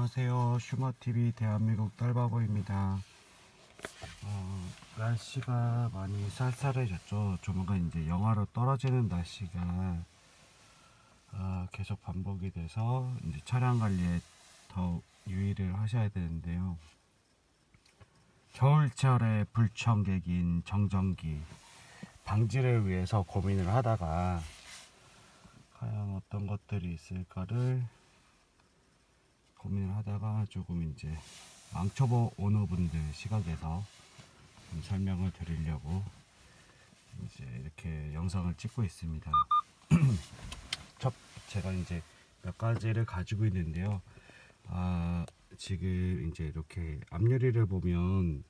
안녕하세요. 슈머TV 대한민국 딸바보입니다. 날씨가 많이 쌀쌀해졌죠. 조만간 이제 영하로 떨어지는 날씨가 계속 반복이 돼서 이제 차량 관리에 더 유의를 하셔야 되는데요. 겨울철에 불청객인 정전기 방지를 위해서 고민을 하다가 과연 어떤 것들이 있을까를 고민을 하다가 조금 이제 망초보 오너분들 시각에서 좀 설명을 드리려고 이제 이렇게 영상을 찍고 있습니다. 제가 이제 몇 가지를 가지고 있는데요. 지금 이제 이렇게 앞유리를 보면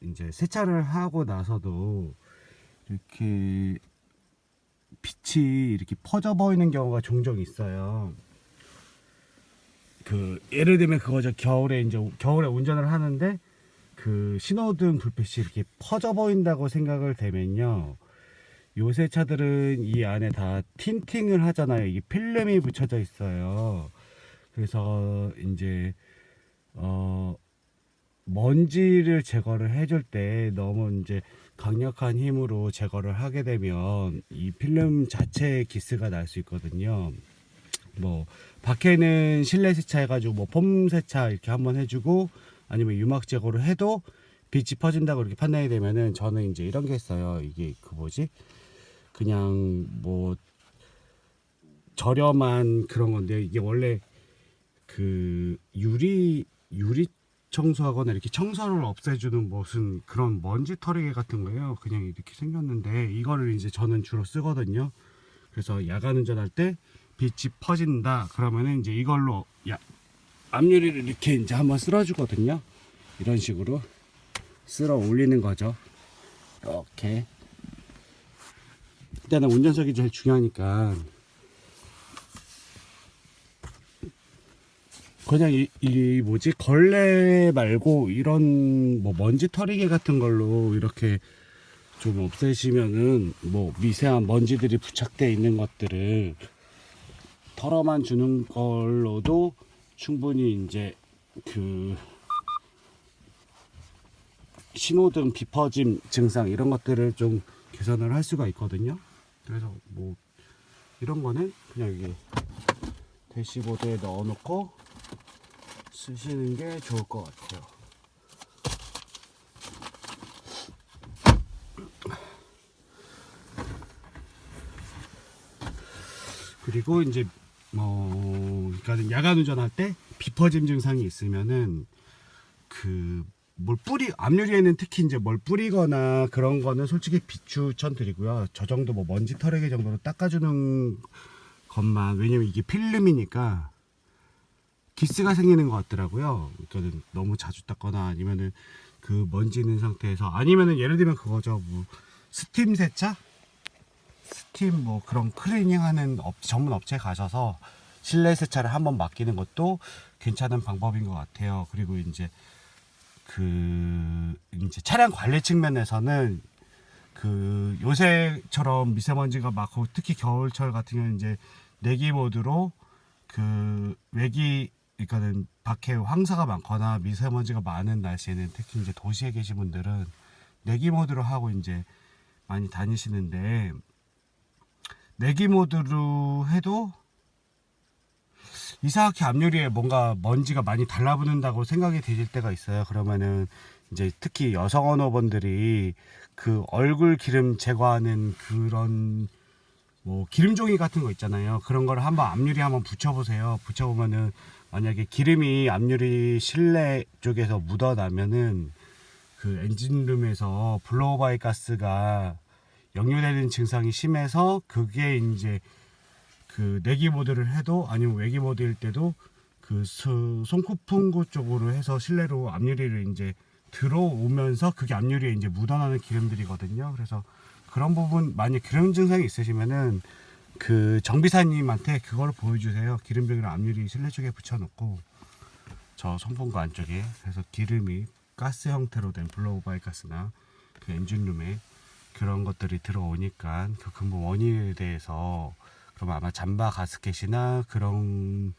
이제 세차를 하고 나서도 이렇게 빛이 이렇게 퍼져 보이는 경우가 종종 있어요. 예를 들면 그거죠. 겨울에 운전을 하는데 그 신호등 불빛이 이렇게 퍼져 보인다고 생각을 되면요. 요새 차들은 이 안에 다 틴팅을 하잖아요. 이게 필름이 붙여져 있어요. 그래서 이제 먼지를 제거를 해줄 때 너무 이제 강력한 힘으로 제거를 하게 되면 이 필름 자체에 기스가 날 수 있거든요. 뭐 밖에는 실내 세차 해가지고 뭐 폼 세차 이렇게 한번 해주고 아니면 유막 제거를 해도 빛이 퍼진다고 이렇게 판단이 되면은 저는 이제 이런 게 있어요. 이게 그냥 뭐 저렴한 그런 건데 이게 원래 그 유리 청소하거나 이렇게 청소를 없애주는 무슨 그런 먼지 털이개 같은 거예요. 그냥 이렇게 생겼는데 이거를 이제 저는 주로 쓰거든요. 그래서 야간 운전할 때 빛이 퍼진다 그러면은 이제 이걸로 앞유리를 이렇게 이제 한번 쓸어주거든요. 이런 식으로 쓸어 올리는 거죠. 이렇게 일단은 운전석이 제일 중요하니까 그냥 걸레 말고 이런 뭐 먼지 털이개 같은 걸로 이렇게 좀 없애시면은 뭐 미세한 먼지들이 부착되어 있는 것들을 털어만 주는 걸로도 충분히 이제 그 신호등 비퍼짐 증상 이런 것들을 좀 개선을 할 수가 있거든요. 그래서 뭐 이런 거는 그냥 이게 대시보드에 넣어 놓고 쓰시는 게 좋을 것 같아요. 그리고 이제 그러니까 야간 운전할 때 비퍼짐 증상이 있으면은 앞유리에는 특히 이제 뭘 뿌리거나 그런 거는 솔직히 비추천 드리고요. 저 정도 뭐 먼지 털에게 정도로 닦아주는 것만, 왜냐면 이게 필름이니까 기스가 생기는 것 같더라고요. 그러니까 너무 자주 닦거나 아니면은 그 먼지 있는 상태에서, 아니면은 예를 들면 그거죠. 뭐 스팀 세차? 스팀 뭐 그런 클리닝 하는 전문 업체에 가셔서 실내 세차를 한번 맡기는 것도 괜찮은 방법인 것 같아요. 그리고 이제 이제 차량 관리 측면에서는 요새처럼 미세먼지가 많고 특히 겨울철 같은 경우는 이제 내기 모드로 그러니까는 밖에 황사가 많거나 미세먼지가 많은 날씨에는 특히 이제 도시에 계신 분들은 내기 모드로 하고 이제 많이 다니시는데, 내기 모드로 해도 이상하게 앞유리에 뭔가 먼지가 많이 달라붙는다고 생각이 드실 때가 있어요. 그러면은 이제 특히 여성 언어분들이 그 얼굴 기름 제거하는 그런 뭐 기름종이 같은 거 있잖아요. 그런 거를 한번 앞유리 한번 붙여보세요. 붙여보면은 만약에 기름이 앞유리 실내 쪽에서 묻어나면은 그 엔진룸에서 블로우바이 가스가 역류되는 증상이 심해서 그게 이제 내기 모드를 해도 아니면 외기 모드일 때도 손쿠풍구 쪽으로 해서 실내로 앞유리를 이제 들어오면서 그게 앞유리에 이제 묻어나는 기름들이거든요. 그래서 그런 부분, 만약 기름 증상이 있으시면은 정비사님한테 그걸 보여주세요. 기름병이랑 앞유리 실내 쪽에 붙여놓고 저 손풍구 안쪽에, 그래서 기름이 가스 형태로 된 블로우바이 가스나 그 엔진룸에 그런 것들이 들어오니까 그 근본 원인에 대해서, 그럼 아마 잠바 가스켓이나 그런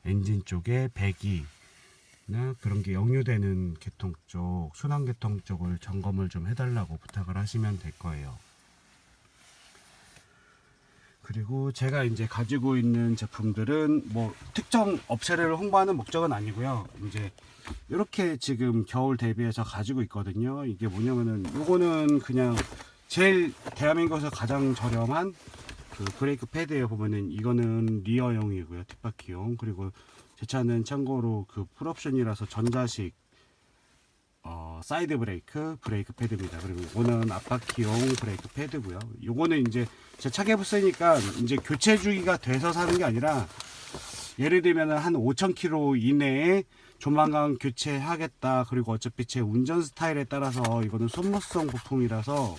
엔진 쪽에 배기나 그런 게 역류되는 계통 쪽, 순환 계통 쪽을 점검을 좀 해달라고 부탁을 하시면 될 거예요. 그리고 제가 이제 가지고 있는 제품들은 뭐 특정 업체를 홍보하는 목적은 아니고요. 이제 이렇게 지금 겨울 대비해서 가지고 있거든요. 이게 뭐냐면은 요거는 그냥 제일 대한민국에서 가장 저렴한 그 브레이크 패드에 보면은 이거는 리어용이고요. 뒷바퀴용. 그리고 제 차는 참고로 그 풀옵션이라서 전자식 사이드 브레이크 패드입니다. 그리고 이거는 앞바퀴용 브레이크 패드고요. 요거는 이제 제 차계부 쓰니까 이제 교체 주기가 돼서 사는 게 아니라 예를 들면 한 5,000km 이내에 조만간 교체하겠다. 그리고 어차피 제 운전 스타일에 따라서 이거는 소모성 부품이라서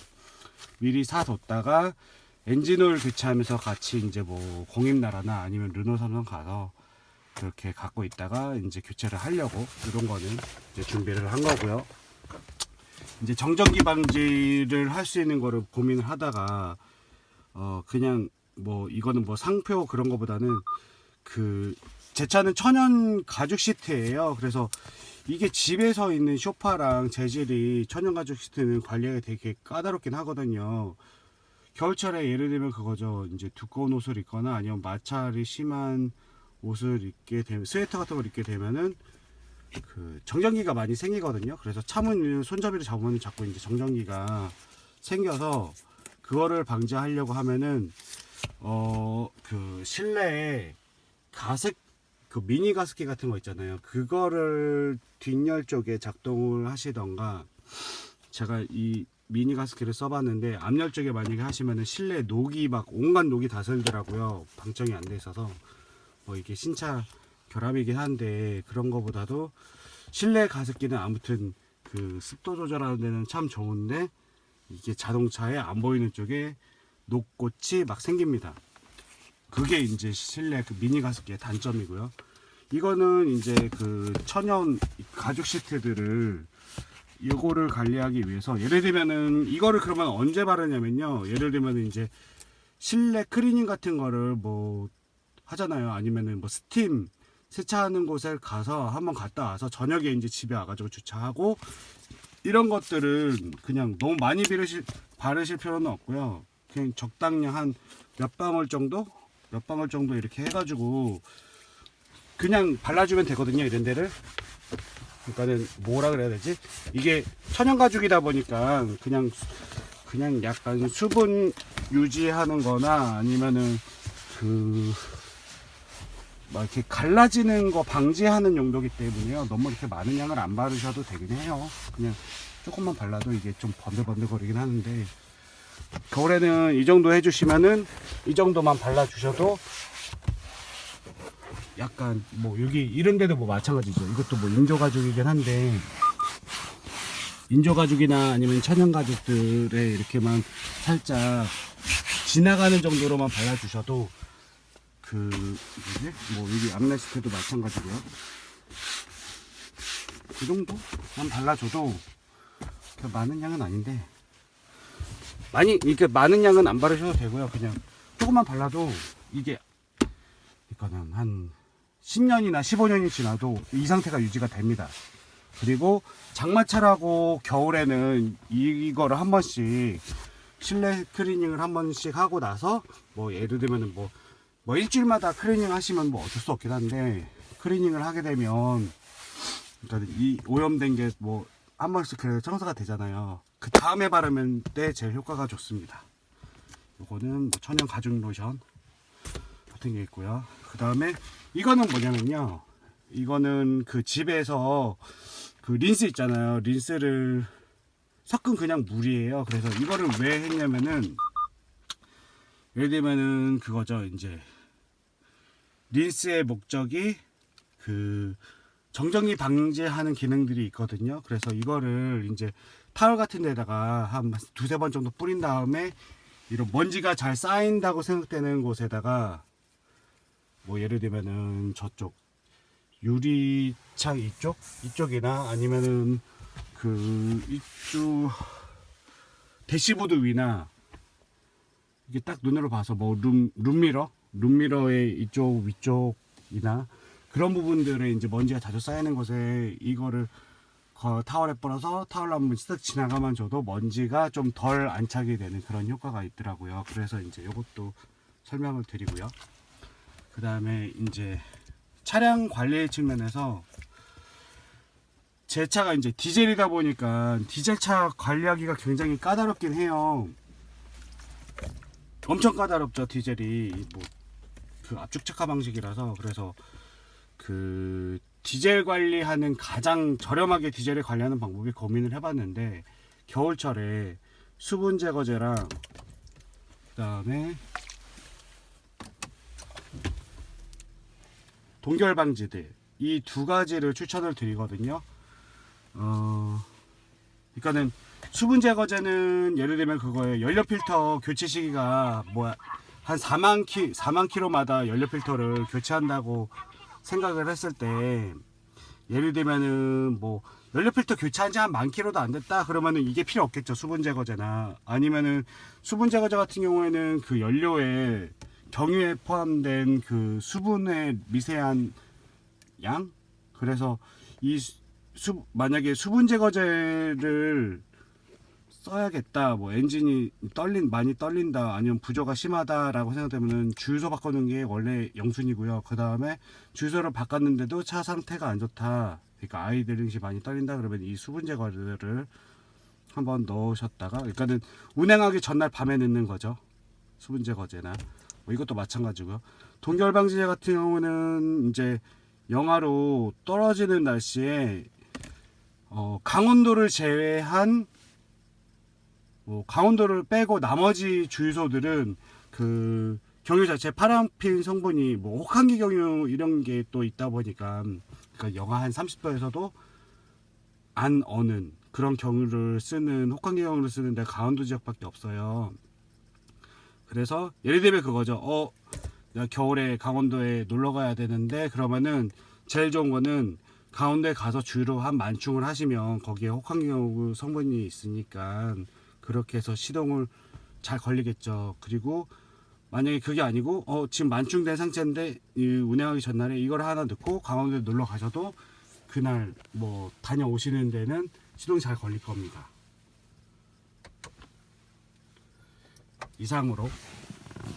미리 사뒀다가 엔진오일 교체하면서 같이 이제 뭐 공임나라나 아니면 르노 삼성 가서 그렇게 갖고 있다가 이제 교체를 하려고 이런 거는 이제 준비를 한 거고요. 이제 정전기 방지를 할 수 있는 거를 고민을 하다가 그냥 뭐 이거는 뭐 상표 그런 거보다는 그 제 차는 천연 가죽 시트예요. 그래서 이게 집에서 있는 소파랑 재질이 천연 가죽 시트는 관리가 되게 까다롭긴 하거든요. 겨울철에 예를 들면 그거죠. 이제 두꺼운 옷을 입거나 아니면 마찰이 심한 옷을 입게 되면, 스웨터 같은 걸 입게 되면은 그 정전기가 많이 생기거든요. 그래서 차문 손잡이를 잡으면 자꾸 이제 정전기가 생겨서 그거를 방지하려고 하면은 그 실내에 가습 그 미니 가습기 같은 거 있잖아요. 그거를 뒷열 쪽에 작동을 하시던가, 제가 이 미니 가습기를 써봤는데 앞열 쪽에 만약에 하시면은 실내 녹이 막 온갖 녹이 다 슬더라고요. 방청이 안 돼 있어서. 뭐 이게 신차 결함이긴 한데 그런 거보다도 실내 가습기는 아무튼 그 습도 조절하는 데는 참 좋은데 이게 자동차에 안 보이는 쪽에 녹꽃이 막 생깁니다. 그게 이제 실내 그 미니 가습기의 단점이고요. 이거는 이제 그 천연 가죽 시트들을 이거를 관리하기 위해서, 예를 들면은 이거를 그러면 언제 바르냐면요. 예를 들면 이제 실내 클리닝 같은 거를 뭐 하잖아요. 아니면은 뭐 스팀 세차하는 곳에 가서 한번 갔다 와서 저녁에 이제 집에 와가지고 주차하고, 이런 것들은 그냥 너무 많이 바르실 필요는 없고요. 그냥 적당량 한 몇 방울 정도 이렇게 해가지고 그냥 발라주면 되거든요. 이런 데를. 그러니까는 뭐라 그래야 되지? 이게 천연 가죽이다 보니까 그냥 약간 수분 유지하는 거나 아니면은 그 막 이렇게 갈라지는 거 방지하는 용도이기 때문에요. 너무 이렇게 많은 양을 안 바르셔도 되긴 해요. 그냥 조금만 발라도 이게 좀 번들번들 거리긴 하는데, 겨울에는 이 정도 해주시면은 이 정도만 발라주셔도 약간 뭐 여기 이런 데도 뭐 마찬가지죠. 이것도 뭐 인조 가죽이긴 한데, 인조 가죽이나 아니면 천연 가죽들에 이렇게만 살짝 지나가는 정도로만 발라주셔도 그 뭐지? 뭐 여기 암레스트도 마찬가지고요. 그 정도만 발라줘도 많은 양은 아닌데, 이렇게 많은 양은 안 바르셔도 되고요. 그냥 조금만 발라도 이게 이거는 한 10년이나 15년이 지나도 이 상태가 유지가 됩니다. 그리고 장마철하고 겨울에는 이거를 한 번씩 실내 클리닝을 한 번씩 하고 나서 뭐 예를 들면은 뭐 일주일마다 클리닝 하시면 뭐 어쩔 수 없긴 한데, 클리닝을 하게 되면 그러니까 이 오염된 게 뭐 한 번씩 그래도 청소가 되잖아요. 그 다음에 바르면 때 제일 효과가 좋습니다. 요거는 뭐 천연 가죽 로션 같은 게 있고요. 그 다음에 이거는 뭐냐면요, 이거는 그 집에서 그 린스 있잖아요. 린스를 섞은 그냥 물이에요. 그래서 이거를 왜 했냐면은, 예를 들면은 그거죠. 이제 린스의 목적이 그 정전기 방지하는 기능들이 있거든요. 그래서 이거를 이제 타월 같은 데다가 한 두세 번 정도 뿌린 다음에 이런 먼지가 잘 쌓인다고 생각되는 곳에다가 뭐 예를 들면은 저쪽 유리창 이쪽이나 아니면은 그 이쪽 대시보드 위나 이게 딱 눈으로 봐서 뭐 룸미러의 이쪽 위쪽이나 그런 부분들에 이제 먼지가 자주 쌓이는 곳에 이거를 타월에 뿌려서 타월로 한번 쓱 지나가만 줘도 먼지가 좀 덜 안착이 되는 그런 효과가 있더라고요. 그래서 이제 이것도 설명을 드리고요. 그 다음에 이제 차량 관리 측면에서 제 차가 이제 디젤이다 보니까 디젤차 관리하기가 굉장히 까다롭긴 해요. 엄청 까다롭죠, 디젤이. 뭐 그 압축 착화 방식이라서. 그래서 그 디젤 관리하는 가장 저렴하게 디젤을 관리하는 방법이 고민을 해봤는데, 겨울철에 수분 제거제랑 그 다음에 동결 방지들, 이 두 가지를 추천을 드리거든요. 그러니까는 수분 제거제는 예를 들면 그거예요. 연료 필터 교체 시기가 뭐 한 4만 킬로마다 연료 필터를 교체한다고 생각을 했을 때, 예를 들면은 뭐 연료 필터 교체한 지 한 10,000km도 안 됐다 그러면은 이게 필요 없겠죠, 수분 제거제나. 아니면은 수분 제거제 같은 경우에는 그 연료에 경유에 포함된 그 수분의 미세한 양, 그래서 만약에 수분 제거제를 써야겠다, 뭐 엔진이 많이 떨린다, 아니면 부조가 심하다라고 생각되면은 주유소 바꾸는 게 원래 영순이고요. 그 다음에 주유소를 바꿨는데도 차 상태가 안 좋다, 그러니까 아이들링이 많이 떨린다 그러면 이 수분 제거제를 한번 넣으셨다가, 그러니까는 운행하기 전날 밤에 넣는 거죠, 수분 제거제나. 뭐 이것도 마찬가지고요. 동결 방지제 같은 경우는 이제 영하로 떨어지는 날씨에 강원도를 제외한, 강원도를 빼고 나머지 주유소들은 그 경유 자체 파라핀 성분이 뭐 혹한기 경유 이런 게 또 있다 보니까, 그러니까 영하 한 30도에서도 안 어는 그런 경유를 쓰는, 혹한기 경유를 쓰는 데 강원도 지역밖에 없어요. 그래서 예를 들면 그거죠. 내가 겨울에 강원도에 놀러 가야 되는데, 그러면은 제일 좋은 거는 강원도에 가서 주유로 한 만충을 하시면 거기에 혹한기경유 성분이 있으니까 그렇게 해서 시동을 잘 걸리겠죠. 그리고 만약에 그게 아니고 지금 만충된 상태인데 운행하기 전날에 이걸 하나 넣고 강원도에 놀러 가셔도 그날 뭐 다녀오시는 데는 시동이 잘 걸릴 겁니다. 이상으로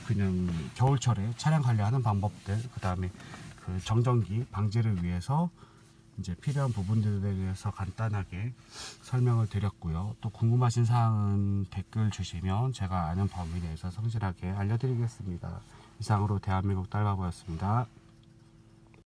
그냥 겨울철에 차량 관리하는 방법들, 그 다음에 그 정전기 방지를 위해서 이제 필요한 부분들에 대해서 간단하게 설명을 드렸고요. 또 궁금하신 사항은 댓글 주시면 제가 아는 범위 내에서 성실하게 알려드리겠습니다. 이상으로 대한민국 딸바보였습니다.